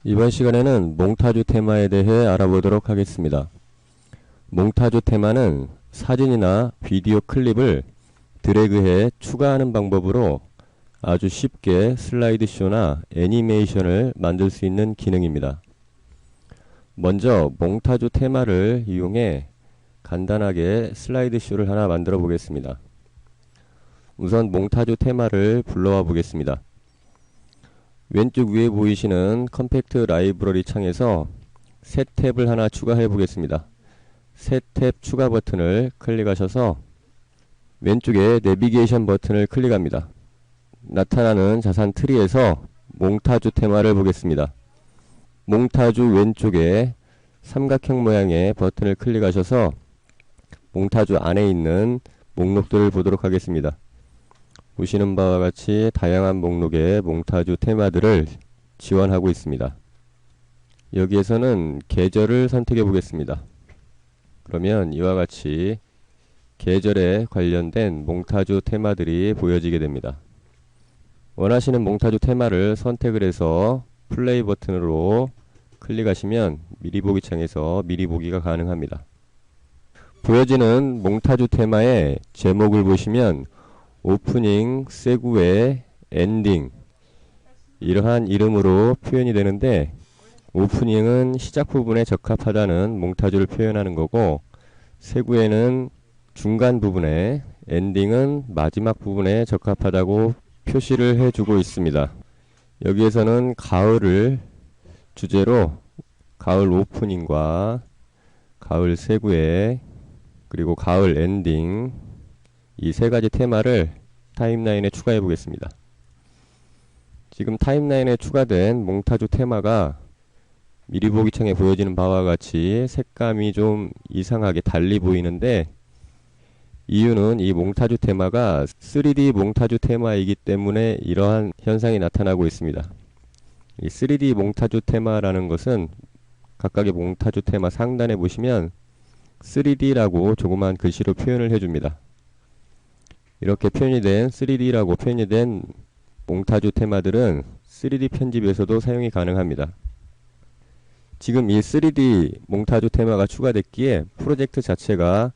이번 시간에는 몽타주 테마에 대해 알아보도록 하겠습니다. 몽타주 테마는 사진이나 비디오 클립을 드래그해 추가하는 방법으로 아주 쉽게 슬라이드쇼나 애니메이션을 만들 수 있는 기능입니다. 먼저 몽타주 테마를 이용해 간단하게 슬라이드쇼를 하나 만들어 보겠습니다. 우선 몽타주 테마를 불러와 보겠습니다. 왼쪽 위에 보이시는 컴팩트 라이브러리 창에서 새 탭을 하나 추가해 보겠습니다. 새 탭 추가 버튼을 클릭하셔서 왼쪽에 내비게이션 버튼을 클릭합니다. 나타나는 자산 트리에서 몽타주 테마를 보겠습니다. 몽타주 왼쪽에 삼각형 모양의 버튼을 클릭하셔서 몽타주 안에 있는 목록들을 보도록 하겠습니다. 보시는 바와 같이 다양한 목록의 몽타주 테마들을 지원하고 있습니다. 여기에서는 계절을 선택해 보겠습니다. 그러면 이와 같이 계절에 관련된 몽타주 테마들이 보여지게 됩니다. 원하시는 몽타주 테마를 선택을 해서 플레이 버튼으로 클릭하시면 미리 보기 창에서 미리 보기가 가능합니다. 보여지는 몽타주 테마의 제목을 보시면 오프닝, 세구웨, 엔딩 이러한 이름으로 표현이 되는데, 오프닝은 시작 부분에 적합하다는 몽타주를 표현하는 거고, 세구웨는 중간 부분에, 엔딩은 마지막 부분에 적합하다고 표시를 해주고 있습니다. 여기에서는 가을을 주제로 가을 오프닝과 가을 세구웨 그리고 가을 엔딩 이 세 가지 테마를 타임라인에 추가해 보겠습니다. 지금 타임라인에 추가된 몽타주 테마가 미리 보기 창에 보여지는 바와 같이 색감이 좀 이상하게 달리 보이는데, 이유는 이 몽타주 테마가 3D 몽타주 테마이기 때문에 이러한 현상이 나타나고 있습니다. 이 3D 몽타주 테마라는 것은 각각의 몽타주 테마 상단에 보시면 3D라고 조그만 글씨로 표현을 해줍니다. 이렇게 표현이 된 3D라고 표현이 된 몽타주 테마들은 3D 편집에서도 사용이 가능합니다. 지금 이 3D 몽타주 테마가 추가됐기에 프로젝트 자체가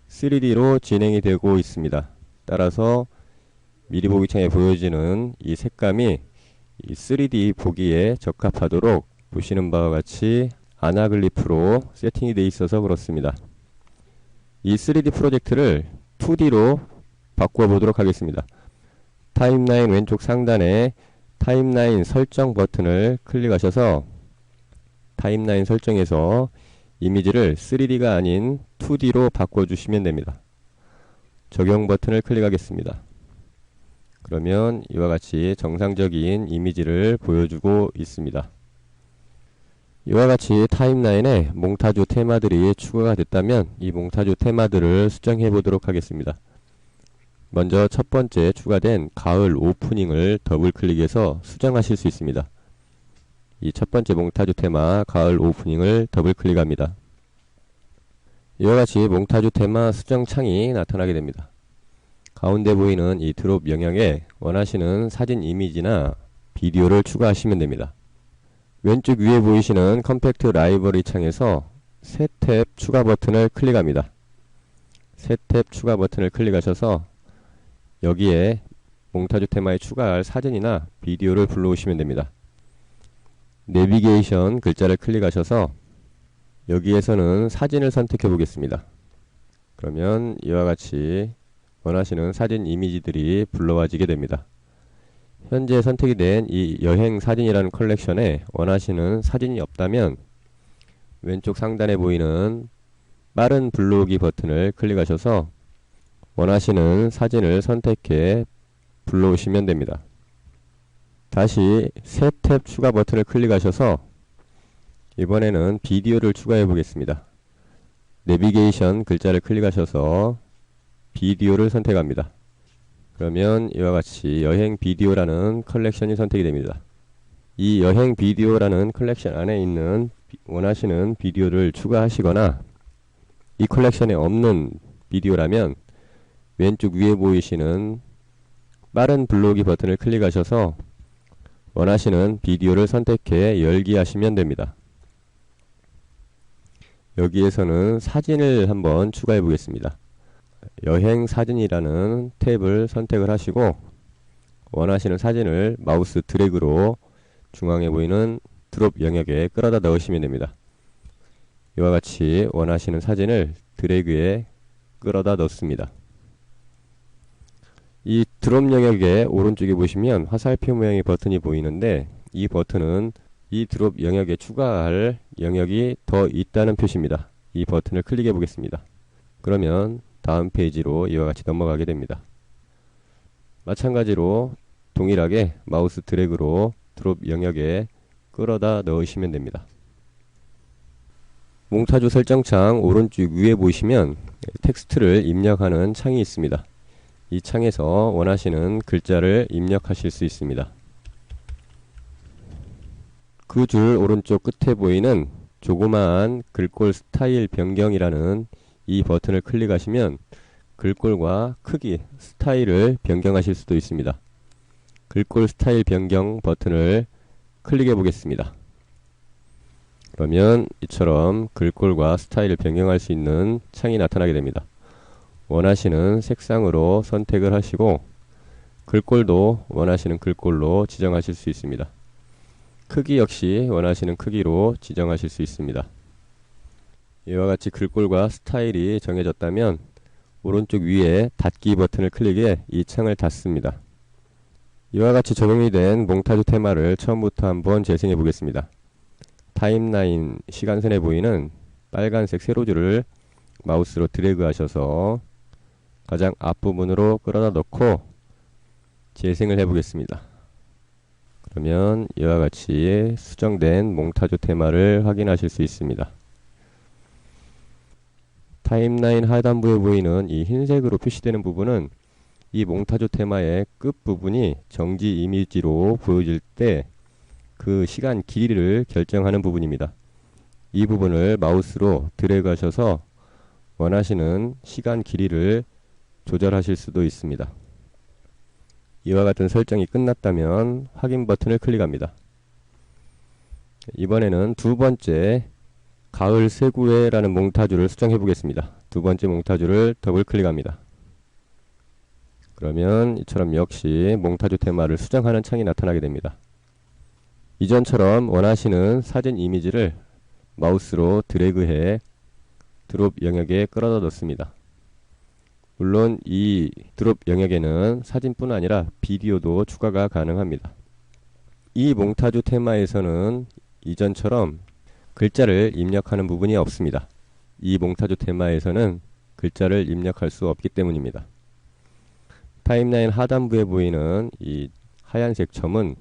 3D로 진행이 되고 있습니다. 따라서 미리 보기 창에 보여지는 이 색감이 이 3D 보기에 적합하도록 보시는 바와 같이 아나글리프로 세팅이 되어 있어서 그렇습니다. 이 3D 프로젝트를 2D로 바꾸어 보도록 하겠습니다. 타임라인 왼쪽 상단에 타임라인 설정 버튼을 클릭하셔서 타임라인 설정에서 이미지를 3D가 아닌 2D로 바꿔주시면 됩니다. 적용 버튼을 클릭하겠습니다. 그러면 이와 같이 정상적인 이미지를 보여주고 있습니다. 이와 같이 타임라인에 몽타주 테마들이 추가가 됐다면 이 몽타주 테마들을 수정해 보도록 하겠습니다. 먼저 첫 번째 추가된 가을 오프닝을 더블 클릭해서 수정하실 수 있습니다. 이 첫 번째 몽타주 테마 가을 오프닝을 더블 클릭합니다. 이와 같이 몽타주 테마 수정 창이 나타나게 됩니다. 가운데 보이는 이 드롭 영역에 원하시는 사진 이미지나 비디오를 추가하시면 됩니다. 왼쪽 위에 보이시는 컴팩트 라이브러리 창에서 새 탭 추가 버튼을 클릭합니다. 새 탭 추가 버튼을 클릭하셔서 여기에 몽타주 테마에 추가할 사진이나 비디오를 불러오시면 됩니다. 내비게이션 글자를 클릭하셔서 여기에서는 사진을 선택해 보겠습니다. 그러면 이와 같이 원하시는 사진 이미지들이 불러와지게 됩니다. 현재 선택이 된 이 여행 사진이라는 컬렉션에 원하시는 사진이 없다면 왼쪽 상단에 보이는 빠른 불러오기 버튼을 클릭하셔서 원하시는 사진을 선택해 불러오시면 됩니다. 다시 새 탭 추가 버튼을 클릭하셔서 이번에는 비디오를 추가해 보겠습니다. 내비게이션 글자를 클릭하셔서 비디오를 선택합니다. 그러면 이와 같이 여행 비디오라는 컬렉션이 선택이 됩니다. 이 여행 비디오라는 컬렉션 안에 있는 원하시는 비디오를 추가하시거나 이 컬렉션에 없는 비디오라면 왼쪽 위에 보이시는 빠른 불러오기 버튼을 클릭하셔서 원하시는 비디오를 선택해 열기 하시면 됩니다. 여기에서는 사진을 한번 추가해 보겠습니다. 여행 사진이라는 탭을 선택을 하시고 원하시는 사진을 마우스 드래그로 중앙에 보이는 드롭 영역에 끌어다 넣으시면 됩니다. 이와 같이 원하시는 사진을 드래그에 끌어다 넣습니다. 이 드롭 영역의 오른쪽에 보시면 화살표 모양의 버튼이 보이는데 이 버튼은 이 드롭 영역에 추가할 영역이 더 있다는 표시입니다. 이 버튼을 클릭해 보겠습니다. 그러면 다음 페이지로 이와 같이 넘어가게 됩니다. 마찬가지로 동일하게 마우스 드래그로 드롭 영역에 끌어다 넣으시면 됩니다. 몽타주 설정창 오른쪽 위에 보시면 텍스트를 입력하는 창이 있습니다. 이 창에서 원하시는 글자를 입력하실 수 있습니다. 그 줄 오른쪽 끝에 보이는 조그마한 글꼴 스타일 변경이라는 이 버튼을 클릭하시면 글꼴과 크기, 스타일을 변경하실 수도 있습니다. 글꼴 스타일 변경 버튼을 클릭해 보겠습니다. 그러면 이처럼 글꼴과 스타일을 변경할 수 있는 창이 나타나게 됩니다. 원하시는 색상으로 선택을 하시고 글꼴도 원하시는 글꼴로 지정하실 수 있습니다. 크기 역시 원하시는 크기로 지정하실 수 있습니다. 이와 같이 글꼴과 스타일이 정해졌다면 오른쪽 위에 닫기 버튼을 클릭해 이 창을 닫습니다. 이와 같이 적용이 된 몽타주 테마를 처음부터 한번 재생해 보겠습니다. 타임라인 시간선에 보이는 빨간색 세로줄을 마우스로 드래그 하셔서 가장 앞부분으로 끌어다 넣고 재생을 해 보겠습니다. 그러면 이와 같이 수정된 몽타주 테마를 확인하실 수 있습니다. 타임라인 하단부에 보이는 이 흰색으로 표시되는 부분은 이 몽타주 테마의 끝부분이 정지 이미지로 보여질 때 그 시간 길이를 결정하는 부분입니다. 이 부분을 마우스로 드래그 하셔서 원하시는 시간 길이를 조절하실 수도 있습니다. 이와 같은 설정이 끝났다면 확인 버튼을 클릭합니다. 이번에는 두 번째 가을 세구에라는 몽타주를 수정해 보겠습니다. 두 번째 몽타주를 더블 클릭합니다. 그러면 이처럼 역시 몽타주 테마를 수정하는 창이 나타나게 됩니다. 이전처럼 원하시는 사진 이미지를 마우스로 드래그해 드롭 영역에 끌어다 넣습니다. 물론 이 드롭 영역에는 사진뿐 아니라 비디오도 추가가 가능합니다. 이 몽타주 테마에서는 이전처럼 글자를 입력하는 부분이 없습니다. 이 몽타주 테마에서는 글자를 입력할 수 없기 때문입니다. 타임라인 하단부에 보이는 이 하얀색 점은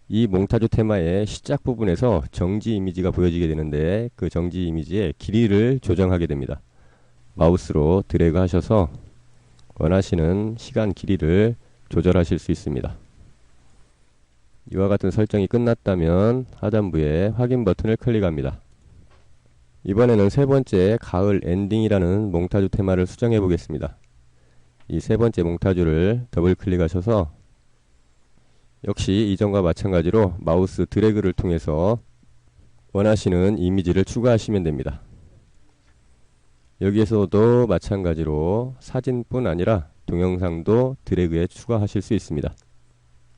이 몽타주 테마의 시작 부분에서 정지 이미지가 보여지게 되는데 그 정지 이미지의 길이를 조정하게 됩니다. 마우스로 드래그 하셔서 원하시는 시간 길이를 조절하실 수 있습니다. 이와 같은 설정이 끝났다면 하단부에 확인 버튼을 클릭합니다. 이번에는 세 번째 가을 엔딩이라는 몽타주 테마를 수정해 보겠습니다. 이 세 번째 몽타주를 더블 클릭하셔서 역시 이전과 마찬가지로 마우스 드래그를 통해서 원하시는 이미지를 추가하시면 됩니다. 여기에서도 마찬가지로 사진뿐 아니라 동영상도 드래그에 추가하실 수 있습니다.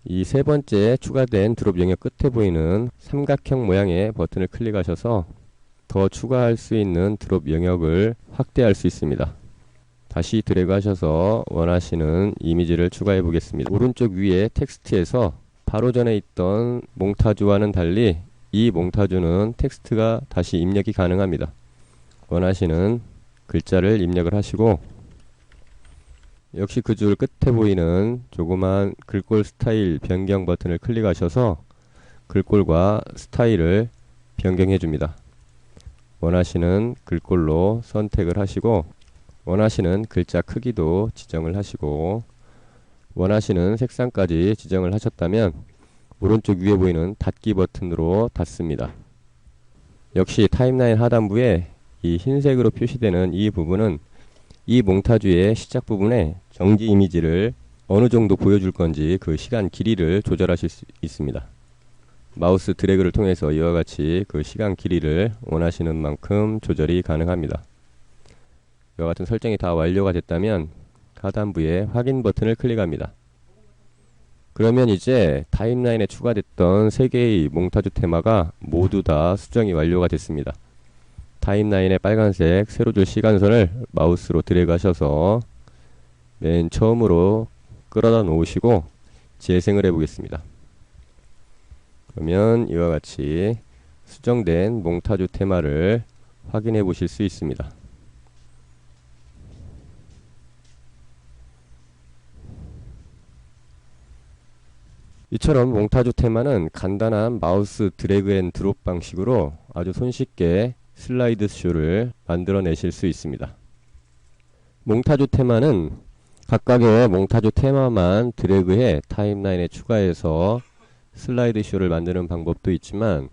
이 세 번째 추가된 드롭 영역 끝에 보이는 삼각형 모양의 버튼을 클릭하셔서 더 추가할 수 있는 드롭 영역을 확대할 수 있습니다. 다시 드래그 하셔서 원하시는 이미지를 추가해 보겠습니다. 오른쪽 위에 텍스트에서 바로 전에 있던 몽타주와는 달리 이 몽타주는 텍스트가 다시 입력이 가능합니다. 원하시는 글자를 입력을 하시고 역시 그 줄 끝에 보이는 조그만 글꼴 스타일 변경 버튼을 클릭하셔서 글꼴과 스타일을 변경해 줍니다. 원하시는 글꼴로 선택을 하시고 원하시는 글자 크기도 지정을 하시고 원하시는 색상까지 지정을 하셨다면 오른쪽 위에 보이는 닫기 버튼으로 닫습니다. 역시 타임라인 하단부에 이 흰색으로 표시되는 이 부분은 이 몽타주의 시작 부분에 정지 이미지를 어느 정도 보여줄 건지 그 시간 길이를 조절하실 수 있습니다. 마우스 드래그를 통해서 이와 같이 그 시간 길이를 원하시는 만큼 조절이 가능합니다. 이와 같은 설정이 다 완료가 됐다면 하단부에 확인 버튼을 클릭합니다. 그러면 이제 타임라인에 추가됐던 3개의 몽타주 테마가 모두 다 수정이 완료가 됐습니다. 타임라인의 빨간색 세로줄 시간선을 마우스로 드래그 하셔서 맨 처음으로 끌어다 놓으시고 재생을 해 보겠습니다. 그러면 이와 같이 수정된 몽타주 테마를 확인해 보실 수 있습니다. 이처럼 몽타주 테마는 간단한 마우스 드래그 앤 드롭 방식으로 아주 손쉽게 슬라이드 쇼를 만들어내실 수 있습니다. 몽타주 테마는 각각의 몽타주 테마만 드래그해 타임라인에 추가해서 슬라이드 쇼를 만드는 방법도 있지만,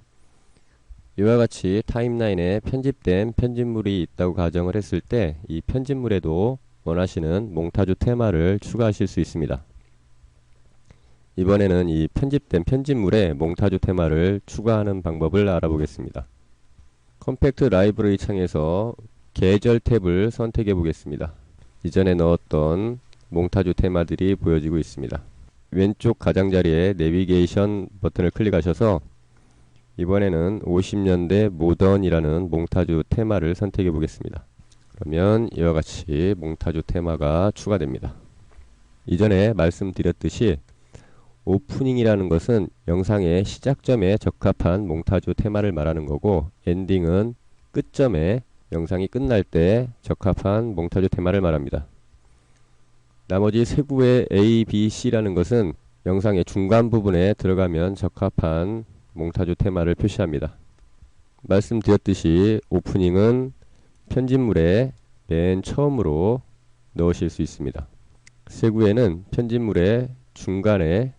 이와 같이 타임라인에 편집된 편집물이 있다고 가정을 했을 때 이 편집물에도 원하시는 몽타주 테마를 추가하실 수 있습니다. 이번에는 이 편집된 편집물에 몽타주 테마를 추가하는 방법을 알아보겠습니다. 컴팩트 라이브러리 창에서 계절 탭을 선택해 보겠습니다. 이전에 넣었던 몽타주 테마들이 보여지고 있습니다. 왼쪽 가장자리에 내비게이션 버튼을 클릭하셔서 이번에는 50년대 모던이라는 몽타주 테마를 선택해 보겠습니다. 그러면 이와 같이 몽타주 테마가 추가됩니다. 이전에 말씀드렸듯이 오프닝이라는 것은 영상의 시작점에 적합한 몽타주 테마를 말하는 거고, 엔딩은 끝점에 영상이 끝날 때 적합한 몽타주 테마를 말합니다. 나머지 세구의 A, B, C라는 것은 영상의 중간 부분에 들어가면 적합한 몽타주 테마를 표시합니다. 말씀드렸듯이 오프닝은 편집물의 맨 처음으로 넣으실 수 있습니다. 세구에는 편집물의 중간에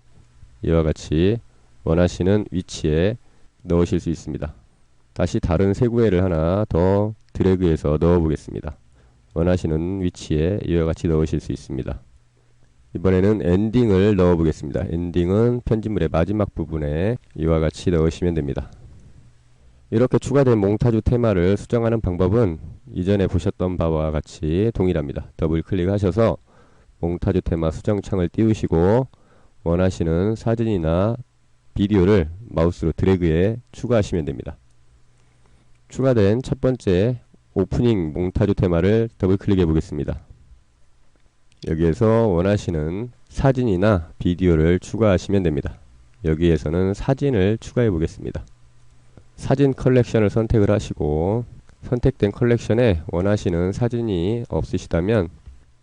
이와 같이 원하시는 위치에 넣으실 수 있습니다. 다시 다른 세구에를 하나 더 드래그해서 넣어 보겠습니다. 원하시는 위치에 이와 같이 넣으실 수 있습니다. 이번에는 엔딩을 넣어 보겠습니다. 엔딩은 편집물의 마지막 부분에 이와 같이 넣으시면 됩니다. 이렇게 추가된 몽타주 테마를 수정하는 방법은 이전에 보셨던 바와 같이 동일합니다. 더블 클릭하셔서 몽타주 테마 수정창을 띄우시고 원하시는 사진이나 비디오를 마우스로 드래그해 추가하시면 됩니다. 추가된 첫 번째 오프닝 몽타주 테마를 더블 클릭해 보겠습니다. 여기에서 원하시는 사진이나 비디오를 추가하시면 됩니다. 여기에서는 사진을 추가해 보겠습니다. 사진 컬렉션을 선택을 하시고 선택된 컬렉션에 원하시는 사진이 없으시다면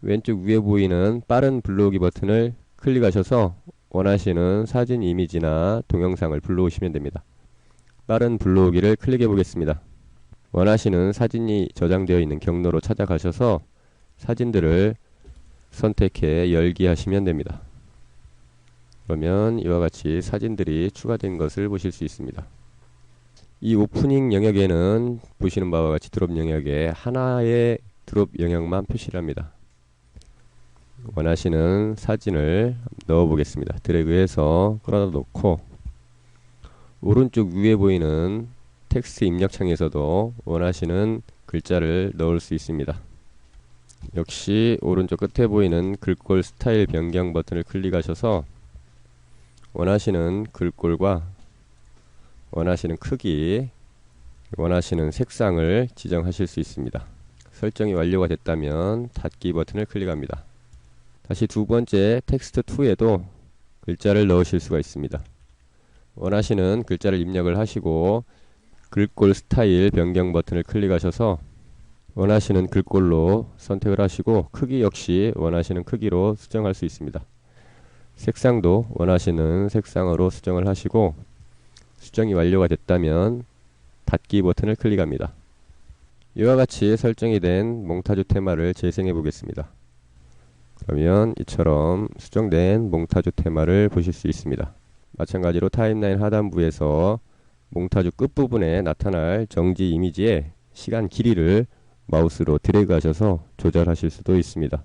왼쪽 위에 보이는 빠른 불러오기 버튼을 클릭하셔서 원하시는 사진 이미지나 동영상을 불러오시면 됩니다. 빠른 불러오기를 클릭해 보겠습니다. 원하시는 사진이 저장되어 있는 경로로 찾아가셔서 사진들을 선택해 열기 하시면 됩니다. 그러면 이와 같이 사진들이 추가된 것을 보실 수 있습니다. 이 오프닝 영역에는 보시는 바와 같이 드롭 영역에 하나의 드롭 영역만 표시를 합니다. 원하시는 사진을 넣어 보겠습니다. 드래그해서 끌어다 놓고 오른쪽 위에 보이는 텍스트 입력창에서도 원하시는 글자를 넣을 수 있습니다. 역시 오른쪽 끝에 보이는 글꼴 스타일 변경 버튼을 클릭하셔서 원하시는 글꼴과 원하시는 크기, 원하시는 색상을 지정하실 수 있습니다. 설정이 완료가 됐다면 닫기 버튼을 클릭합니다. 다시 두 번째 텍스트 2에도 글자를 넣으실 수가 있습니다. 원하시는 글자를 입력을 하시고 글꼴 스타일 변경 버튼을 클릭하셔서 원하시는 글꼴로 선택을 하시고 크기 역시 원하시는 크기로 수정할 수 있습니다. 색상도 원하시는 색상으로 수정을 하시고 수정이 완료가 됐다면 닫기 버튼을 클릭합니다. 이와 같이 설정이 된 몽타주 테마를 재생해 보겠습니다. 그러면 이처럼 수정된 몽타주 테마를 보실 수 있습니다. 마찬가지로 타임라인 하단부에서 몽타주 끝부분에 나타날 정지 이미지의 시간 길이를 마우스로 드래그 하셔서 조절하실 수도 있습니다.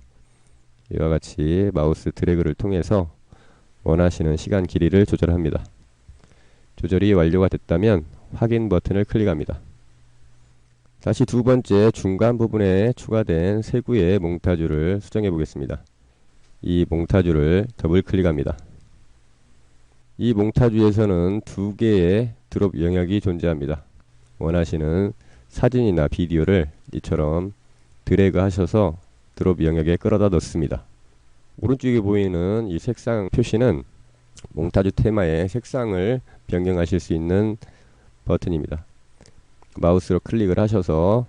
이와 같이 마우스 드래그를 통해서 원하시는 시간 길이를 조절합니다. 조절이 완료가 됐다면 확인 버튼을 클릭합니다. 다시 두 번째 중간 부분에 추가된 세구의 몽타주를 수정해 보겠습니다. 이 몽타주를 더블 클릭합니다. 이 몽타주에서는 두 개의 드롭 영역이 존재합니다. 원하시는 사진이나 비디오를 이처럼 드래그 하셔서 드롭 영역에 끌어다 넣습니다. 오른쪽에 보이는 이 색상 표시는 몽타주 테마의 색상을 변경하실 수 있는 버튼입니다. 마우스로 클릭을 하셔서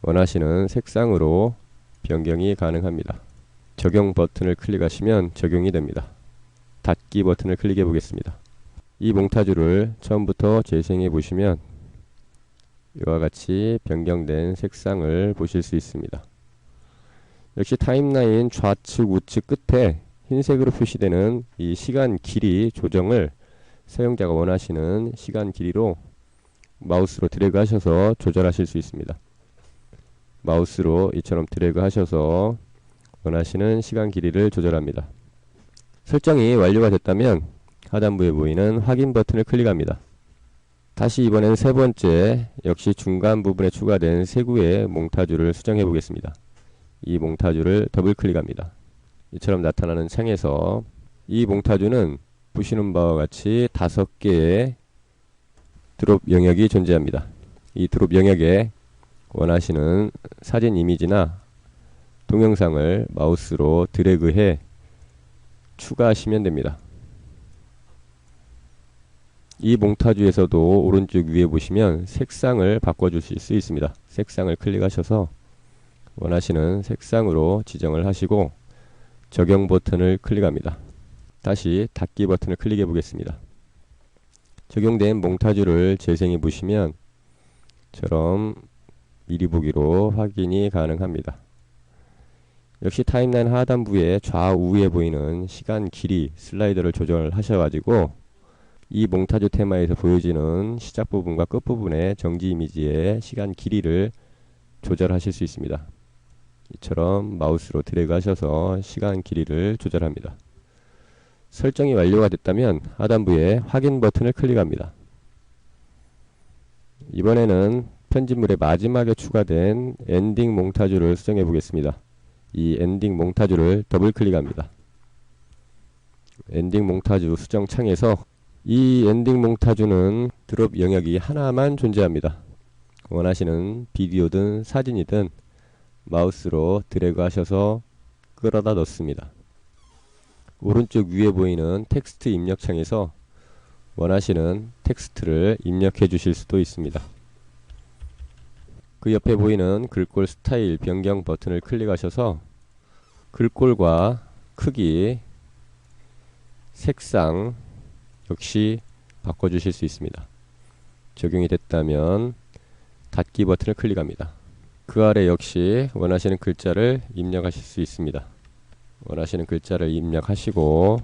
원하시는 색상으로 변경이 가능합니다. 적용 버튼을 클릭하시면 적용이 됩니다. 닫기 버튼을 클릭해 보겠습니다. 이 몽타주를 처음부터 재생해 보시면 이와 같이 변경된 색상을 보실 수 있습니다. 역시 타임라인 좌측 우측 끝에 흰색으로 표시되는 이 시간 길이 조정을 사용자가 원하시는 시간 길이로 마우스로 드래그 하셔서 조절하실 수 있습니다. 마우스로 이처럼 드래그 하셔서 원하시는 시간 길이를 조절합니다. 설정이 완료가 됐다면 하단부에 보이는 확인 버튼을 클릭합니다. 다시 이번엔 세 번째 역시 중간 부분에 추가된 세구의 몽타주를 수정해 보겠습니다. 이 몽타주를 더블 클릭합니다. 이처럼 나타나는 창에서 이 몽타주는 보시는 바와 같이 5개의 드롭 영역이 존재합니다. 이 드롭 영역에 원하시는 사진 이미지나 동영상을 마우스로 드래그해 추가하시면 됩니다. 이 몽타주에서도 오른쪽 위에 보시면 색상을 바꿔주실 수 있습니다. 색상을 클릭하셔서 원하시는 색상으로 지정을 하시고 적용 버튼을 클릭합니다. 다시 닫기 버튼을 클릭해 보겠습니다. 적용된 몽타주를 재생해 보시면 처럼 미리 보기로 확인이 가능합니다. 역시 타임라인 하단부에 좌우에 보이는 시간 길이 슬라이더를 조절하셔가지고 이 몽타주 테마에서 보여지는 시작 부분과 끝 부분의 정지 이미지의 시간 길이를 조절하실 수 있습니다. 이처럼 마우스로 드래그 하셔서 시간 길이를 조절합니다. 설정이 완료가 됐다면 하단부에 확인 버튼을 클릭합니다. 이번에는 편집물의 마지막에 추가된 엔딩 몽타주를 수정해 보겠습니다. 이 엔딩 몽타주를 더블 클릭합니다. 엔딩 몽타주 수정 창에서 이 엔딩 몽타주는 드롭 영역이 하나만 존재합니다. 원하시는 비디오든 사진이든 마우스로 드래그 하셔서 끌어다 넣습니다. 오른쪽 위에 보이는 텍스트 입력 창에서 원하시는 텍스트를 입력해 주실 수도 있습니다. 그 옆에 보이는 글꼴 스타일 변경 버튼을 클릭하셔서 글꼴과 크기, 색상 역시 바꿔주실 수 있습니다. 적용이 됐다면 닫기 버튼을 클릭합니다. 그 아래 역시 원하시는 글자를 입력하실 수 있습니다. 원하시는 글자를 입력하시고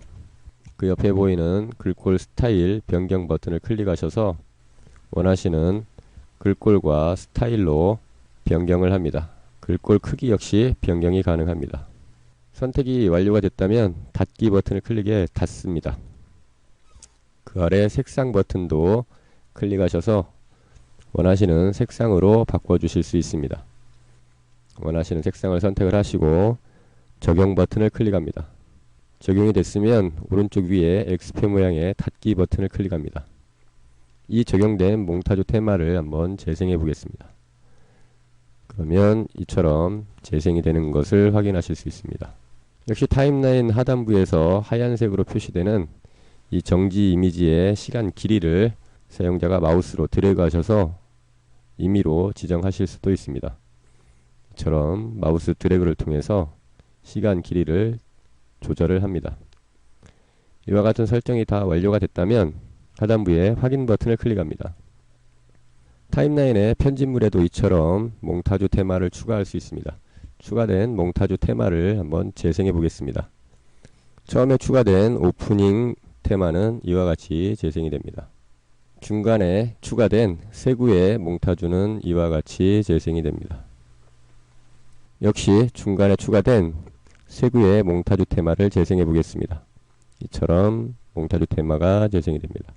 그 옆에 보이는 글꼴 스타일 변경 버튼을 클릭하셔서 원하시는 글꼴과 스타일로 변경을 합니다. 글꼴 크기 역시 변경이 가능합니다. 선택이 완료가 됐다면 닫기 버튼을 클릭해 닫습니다. 그 아래 색상 버튼도 클릭하셔서 원하시는 색상으로 바꿔주실 수 있습니다. 원하시는 색상을 선택을 하시고 적용 버튼을 클릭합니다. 적용이 됐으면 오른쪽 위에 X표 모양의 닫기 버튼을 클릭합니다. 이 적용된 몽타주 테마를 한번 재생해 보겠습니다. 그러면 이처럼 재생이 되는 것을 확인하실 수 있습니다. 역시 타임라인 하단부에서 하얀색으로 표시되는 이 정지 이미지의 시간 길이를 사용자가 마우스로 드래그 하셔서 임의로 지정하실 수도 있습니다. 이처럼 마우스 드래그를 통해서 시간 길이를 조절을 합니다. 이와 같은 설정이 다 완료가 됐다면 하단부에 확인 버튼을 클릭합니다. 타임라인의 편집물에도 이처럼 몽타주 테마를 추가할 수 있습니다. 추가된 몽타주 테마를 한번 재생해 보겠습니다. 처음에 추가된 오프닝 테마는 이와 같이 재생이 됩니다. 중간에 추가된 세구의 몽타주는 이와 같이 재생이 됩니다. 역시 중간에 추가된 세구의 몽타주 테마를 재생해 보겠습니다. 이처럼 몽타주 테마가 재생이 됩니다.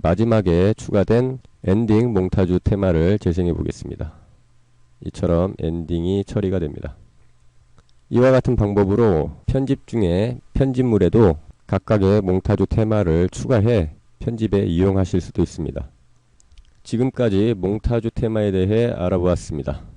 마지막에 추가된 엔딩 몽타주 테마를 재생해 보겠습니다. 이처럼 엔딩이 처리가 됩니다. 이와 같은 방법으로 편집 중에 편집물에도 각각의 몽타주 테마를 추가해 편집에 이용하실 수도 있습니다. 지금까지 몽타주 테마에 대해 알아보았습니다.